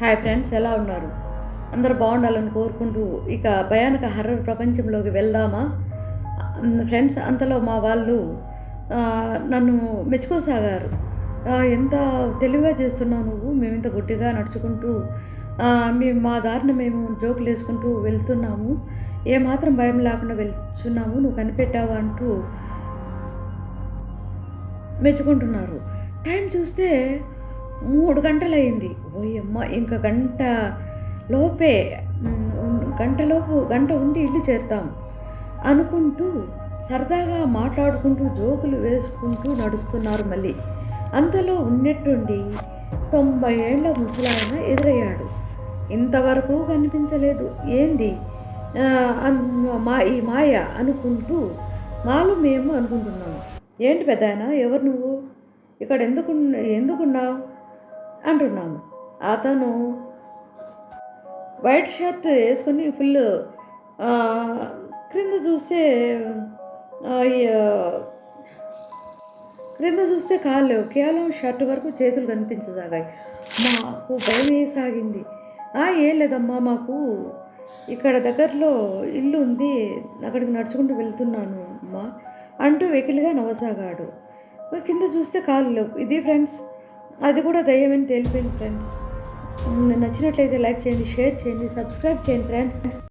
Hi friends, ఎలా ఉన్నారు? అందరూ బాగుండాలని కోరుకుంటూ ఇక భయానక హర్రర్ ప్రపంచంలోకి వెళ్దామా? ఫ్రెండ్స్, అంతలో మా వాళ్ళు నన్ను మెచ్చుకోసాగారు. ఎంత తెలివిగా చేస్తున్నావు నువ్వు, మేమింత గుడ్డిగా నడుచుకుంటూ మేము మా దారిన మేము జోకులేసుకుంటూ వెళ్తున్నాము, ఏమాత్రం భయం లేకుండా వెళ్తున్నాము, నువ్వు కనిపెట్టావా అంటూ మెచ్చుకుంటున్నారు. టైం చూస్తే 3 గంటలయింది. ఓయమ్మ! ఇంక లోపే గంట ఉండి ఇల్లు చేరుతాం అనుకుంటూ సరదాగా మాట్లాడుకుంటూ జోకులు వేసుకుంటూ నడుస్తున్నారు మళ్ళీ. అంతలో ఉన్నట్టుండి 90 ఏళ్ల ముసలాయన ఎదురయ్యాడు. ఇంతవరకు కనిపించలేదు. ఏంది ఈ మాయ అనుకుంటూ మాలో మేము అనుకుంటున్నాము. ఏంటి పెద్దాయన, ఎవరు నువ్వు? ఇక్కడ ఎందుకున్నావు అంటున్నాము. అతను వైట్ షర్ట్ వేసుకొని ఫుల్ క్రింద చూస్తే కాళ్ళు లేవు, కేవలం షర్ట్ వరకు చేతులు కనిపించసాగాయి. మాకు భయం వేసాగింది. ఏం లేదమ్మా, మాకు ఇక్కడ దగ్గరలో ఇల్లు ఉంది, అక్కడికి నడుచుకుంటూ వెళ్తున్నాను అమ్మా అంటూ వెకిలిగా నవ్వసాగాడు. కింద చూస్తే కాళ్ళు లేవు. ఇది ఫ్రెండ్స్, అది కూడా దయ్యమని తేలిపోయింది ఫ్రెండ్స్. నచ్చినట్లయితే లైక్ చేయండి, షేర్ చేయండి, సబ్స్క్రైబ్ చేయండి ఫ్రెండ్స్.